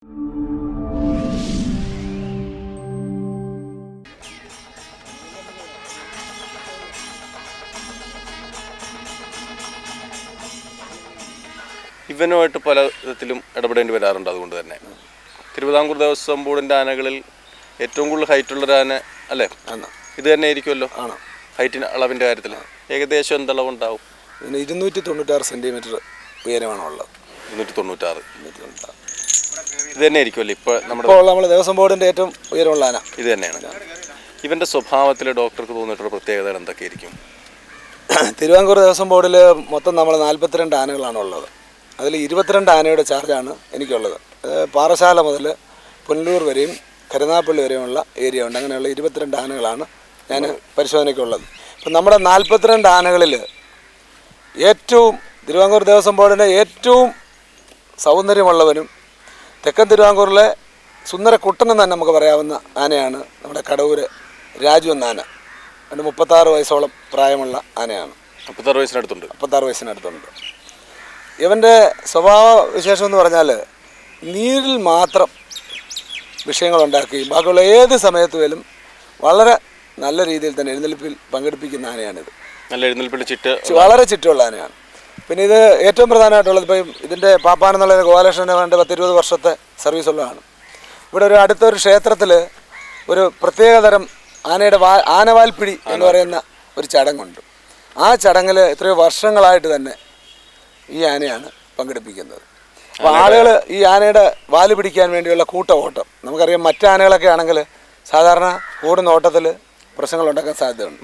ഇവനുമായിട്ട് പല വിധത്തിലും ഇടപെടേണ്ടി വരാറുണ്ട്. അതുകൊണ്ട് തന്നെ തിരുവിതാംകൂർ ദേവസ്വം ബോർഡിൻ്റെ ആനകളിൽ ഏറ്റവും കൂടുതൽ ഹൈറ്റുള്ളൊരു ആന അല്ലേ? ഇത് തന്നെ ആയിരിക്കുമല്ലോ ഹൈറ്റിന് അളവിൻ്റെ കാര്യത്തിൽ. ഏകദേശം എന്തളവുണ്ടാവും? 296 സെൻറ്റിമീറ്റർ ഉയരമാണുള്ളത്. 296 ഇത് തന്നെ ആയിരിക്കുമല്ലോ ഇപ്പോൾ നമ്മുടെ ദേവസ്വം ബോർഡിൻ്റെ ഏറ്റവും ഉയരമുള്ള ആന ഇത് തന്നെയാണ്. ഇവൻ്റെ സ്വഭാവത്തിൽ ഡോക്ടർക്ക് തോന്നിയിട്ടുള്ള പ്രത്യേകതകൾ എന്തൊക്കെയായിരിക്കും? തിരുവിതാംകൂർ ദേവസ്വം ബോർഡിൽ മൊത്തം നമ്മൾ 42 ആനകളാണ് ഉള്ളത്. അതിൽ 22 ആനയുടെ ചാർജാണ് എനിക്കുള്ളത്. പാറശാല മുതൽ പുനലൂർ വരെയും കരുനാഗപ്പള്ളി വരെയുമുള്ള ഏരിയ ഉണ്ട്. അങ്ങനെയുള്ള 22 ആനകളാണ് ഞാൻ പരിശോധനയ്ക്കുള്ളത്. അപ്പം നമ്മുടെ 42 ആനകളിൽ ഏറ്റവും തിരുവിതാംകൂർ ദേവസ്വം ബോർഡിൻ്റെ ഏറ്റവും സൗന്ദര്യമുള്ളവനും തെക്കൻ തിരുവിതാംകൂറിലെ സുന്ദരക്കുട്ടനെന്ന് തന്നെ നമുക്ക് പറയാവുന്ന ആനയാണ് നമ്മുടെ കടവൂർ രാജു എന്ന ആന. അതിന് 36 വയസ്സോളം പ്രായമുള്ള ആനയാണ്. 56 വയസ്സിനടുത്തുണ്ട്. ഇവൻ്റെ സ്വഭാവ വിശേഷം എന്ന് പറഞ്ഞാൽ നീരിൽ മാത്രം വിഷയങ്ങളുണ്ടാക്കുകയും ബാക്കിയുള്ള ഏത് സമയത്ത് പോലും വളരെ നല്ല രീതിയിൽ തന്നെ എഴുന്നേൽപ്പിൽ പങ്കെടുപ്പിക്കുന്ന ആനയാണിത്. നല്ല എഴുന്നേൽപ്പിൽ വളരെ ചുറ്റുള്ള ആനയാണ്. പിന്നെ ഇത് ഏറ്റവും പ്രധാനമായിട്ടുള്ളത് ഇപ്പം ഇതിൻ്റെ പാപ്പാനെന്നുള്ള ഗോപാലകൃഷ്ണന് വേണ്ട 10-20 വർഷത്തെ സർവീസുള്ളതാണ്. ഇവിടെ ഒരു അടുത്തൊരു ക്ഷേത്രത്തിൽ ഒരു പ്രത്യേകതരം ആനയുടെ ആനവാൽപ്പിടി എന്ന് പറയുന്ന ഒരു ചടങ്ങുണ്ട്. ആ ചടങ്ങിൽ എത്രയോ വർഷങ്ങളായിട്ട് തന്നെ ഈ ആനയാണ് പങ്കെടുപ്പിക്കുന്നത്. അപ്പോൾ ആളുകൾ ഈ ആനയുടെ വാല് പിടിക്കാൻ വേണ്ടിയുള്ള കൂട്ട ഓട്ടം, നമുക്കറിയാം മറ്റ് ആനകളൊക്കെ ആണെങ്കിൽ സാധാരണ ഓടുന്ന ഓട്ടത്തിൽ പ്രശ്നങ്ങൾ ഉണ്ടാക്കാൻ സാധ്യതയുണ്ട്.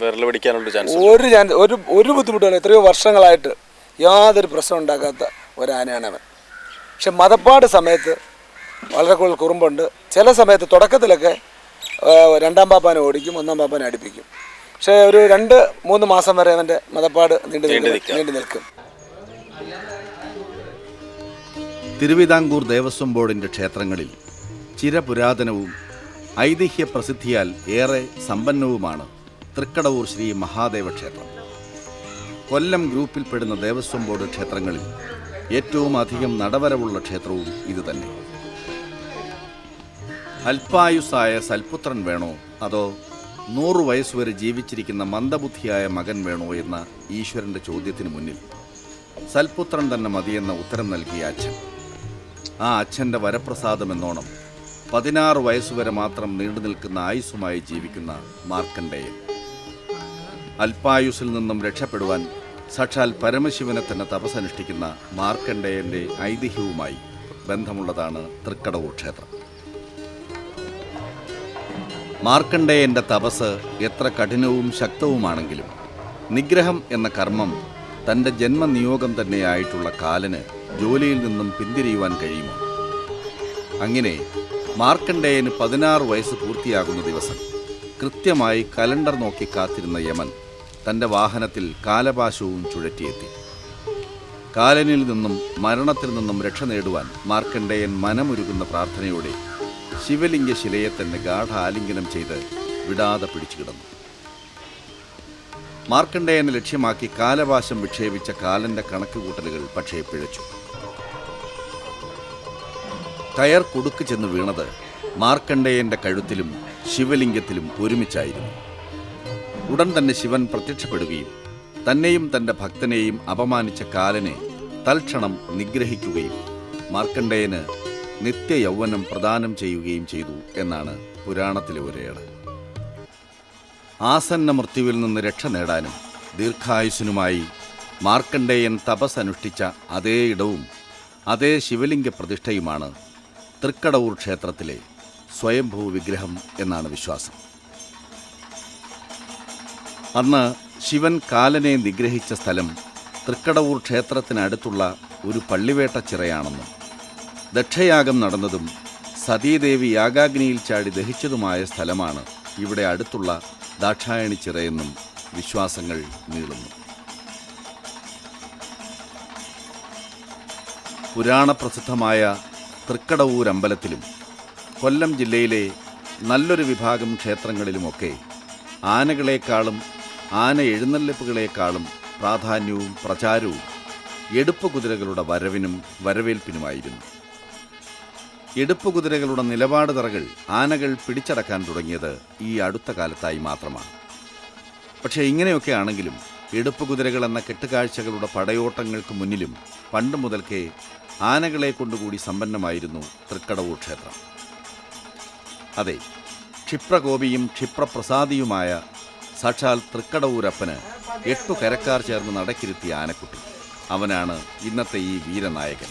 ഒരു ബുദ്ധിമുട്ടുകളും എത്രയോ വർഷങ്ങളായിട്ട് യാതൊരു പ്രശ്നം ഉണ്ടാക്കാത്ത ഒരാനയാണ് അവൻ. പക്ഷെ മതപ്പാട് സമയത്ത് വളരെ കൂടുതൽ കുറുമ്പുണ്ട്. ചില സമയത്ത് തുടക്കത്തിലൊക്കെ 2-ാം പാപ്പാനെ ഓടിക്കും, 1-ാം പാപ്പാനെ അടുപ്പിക്കും. പക്ഷേ ഒരു 2-3 മാസം വരെ അവൻ്റെ മതപ്പാട് നീണ്ടു നിൽക്കും. തിരുവിതാംകൂർ ദേവസ്വം ബോർഡിൻ്റെ ക്ഷേത്രങ്ങളിൽ ചിരപുരാതനവും ഐതിഹ്യ പ്രസിദ്ധിയാൽ ഏറെ സമ്പന്നവുമാണ് തൃക്കടവൂർ ശ്രീ മഹാദേവ ക്ഷേത്രം. കൊല്ലം ഗ്രൂപ്പിൽപ്പെടുന്ന ദേവസ്വം ബോർഡ് ക്ഷേത്രങ്ങളിൽ ഏറ്റവും അധികം നടവരവുള്ള ക്ഷേത്രവും ഇതുതന്നെ. അല്പായുസ്സായ സൽപുത്രൻ വേണോ അതോ 100 വയസ്സുവരെ ജീവിച്ചിരിക്കുന്ന മന്ദബുദ്ധിയായ മകൻ വേണോ എന്ന ഈശ്വരൻ്റെ ചോദ്യത്തിന് മുന്നിൽ സൽപുത്രൻ തന്നെ മതിയെന്ന ഉത്തരം നൽകിയ അച്ഛൻ. ആ അച്ഛൻ്റെ വരപ്രസാദമെന്നോണം 16 വയസ്സുവരെ മാത്രം നീണ്ടു നിൽക്കുന്ന ആയുസ്സുമായി ജീവിക്കുന്ന മാർക്കണ്ഡേയൻ. അല്പായുസ്സിൽ നിന്നും രക്ഷപ്പെടുവാൻ സാക്ഷാൽ പരമശിവനെ തന്നെ തപസ്സനുഷ്ഠിക്കുന്ന മാർക്കണ്ഡേയൻ്റെ ഐതിഹ്യവുമായി ബന്ധമുള്ളതാണ് തൃക്കടവൂർ ക്ഷേത്രം. മാർക്കണ്ഡേയൻ്റെ തപസ് എത്ര കഠിനവും ശക്തവുമാണെങ്കിലും നിഗ്രഹം എന്ന കർമ്മം തൻ്റെ ജന്മനിയോഗം തന്നെയായിട്ടുള്ള കാലന് ജോലിയിൽ നിന്നും പിന്തിരിയുവാൻ കഴിയുമോ? അങ്ങനെ മാർക്കണ്ഡേയന് 16 വയസ്സ് പൂർത്തിയാകുന്ന ദിവസം കൃത്യമായി കലണ്ടർ നോക്കി കാത്തിരുന്ന യമൻ തൻ്റെ വാഹനത്തിൽ കാലപാശവും ചുഴറ്റിയെത്തി. കാലനിൽ നിന്നും മരണത്തിൽ നിന്നും രക്ഷ നേടുവാൻ മാർക്കണ്ഡേയൻ മനമുരുകുന്ന പ്രാർത്ഥനയോടെ ശിവലിംഗ ശിലയെ തന്നെ ഗാഠ ആലിംഗനം ചെയ്ത് വിടാതെ പിടിച്ചു കിടന്നു. മാർക്കണ്ഡേയനെ ലക്ഷ്യമാക്കി കാലപാശം വിക്ഷേപിച്ച കാലൻ്റെ കണക്കുകൂട്ടലുകൾ പക്ഷേ പിഴച്ചു. കയർ കുടുക്ക് ചെന്ന് വീണത് മാർക്കണ്ഡേയൻ്റെ കഴുത്തിലും ശിവലിംഗത്തിലും ഒരുമിച്ചായിരുന്നു. ഉടൻ തന്നെ ശിവൻ പ്രത്യക്ഷപ്പെടുകയും തന്നെയും തൻ്റെ ഭക്തനെയും അപമാനിച്ച കാലനെ തൽക്ഷണം നിഗ്രഹിക്കുകയും മാർക്കണ്ഡേയന് നിത്യയൗവനം പ്രദാനം ചെയ്യുകയും ചെയ്തു എന്നാണ് പുരാണത്തിലെ ഒരേട്. ആസന്ന മൃത്യുവിൽ നിന്ന് രക്ഷ നേടാനും ദീർഘായുസ്സിനുമായി മാർക്കണ്ഡേയൻ തപസ് അനുഷ്ഠിച്ച അതേ ഇടവും അതേ ശിവലിംഗ പ്രതിഷ്ഠയുമാണ് തൃക്കടവൂർ ക്ഷേത്രത്തിലെ സ്വയംഭൂ വിഗ്രഹം എന്നാണ് വിശ്വാസം. അന്ന് ശിവൻ കാലനെ നിഗ്രഹിച്ച സ്ഥലം തൃക്കടവൂർ ക്ഷേത്രത്തിനടുത്തുള്ള ഒരു പള്ളിവേട്ട ചിറയാണെന്നും ദക്ഷയാഗം നടന്നതും സതീദേവി യാഗാഗ്നിയിൽ ചാടി ദഹിച്ചതുമായ സ്ഥലമാണ് ഇവിടെ അടുത്തുള്ള ദാക്ഷായണി ചിറയെന്നും വിശ്വാസങ്ങൾ നീളുന്നു. പുരാണപ്രസിദ്ധമായ തൃക്കടവൂർ അമ്പലത്തിലും കൊല്ലം ജില്ലയിലെ നല്ലൊരു വിഭാഗം ക്ഷേത്രങ്ങളിലുമൊക്കെ ആനകളെക്കാളും ആന എഴുന്നള്ളിപ്പുകളെക്കാളും പ്രാധാന്യവും പ്രചാരവും എടുപ്പ് കുതിരകളുടെ വരവിനും വരവേൽപ്പിനുമായിരുന്നു. എടുപ്പുകുതിരകളുടെ നിലപാട് തറകൾ ആനകൾ പിടിച്ചടക്കാൻ തുടങ്ങിയത് ഈ അടുത്ത കാലത്തായി മാത്രമാണ്. പക്ഷേ ഇങ്ങനെയൊക്കെ ആണെങ്കിലും എടുപ്പുകുതിരകൾ എന്ന കെട്ടുകാഴ്ചകളുടെ പടയോട്ടങ്ങൾക്ക് മുന്നിലും പണ്ട് മുതൽക്കേ ആനകളെ കൊണ്ടുകൂടി സമ്പന്നമായിരുന്നു തൃക്കടവൂർ ക്ഷേത്രം. അതെ, ക്ഷിപ്രകോപിയും ക്ഷിപ്രപ്രസാദിയുമായ സാക്ഷാൽ തൃക്കടവൂരപ്പന് 8 കരക്കാർ ചേർന്ന് നടക്കിരുത്തിയ ആനക്കുട്ടി. അവനാണ് ഇന്നത്തെ ഈ വീരനായകൻ.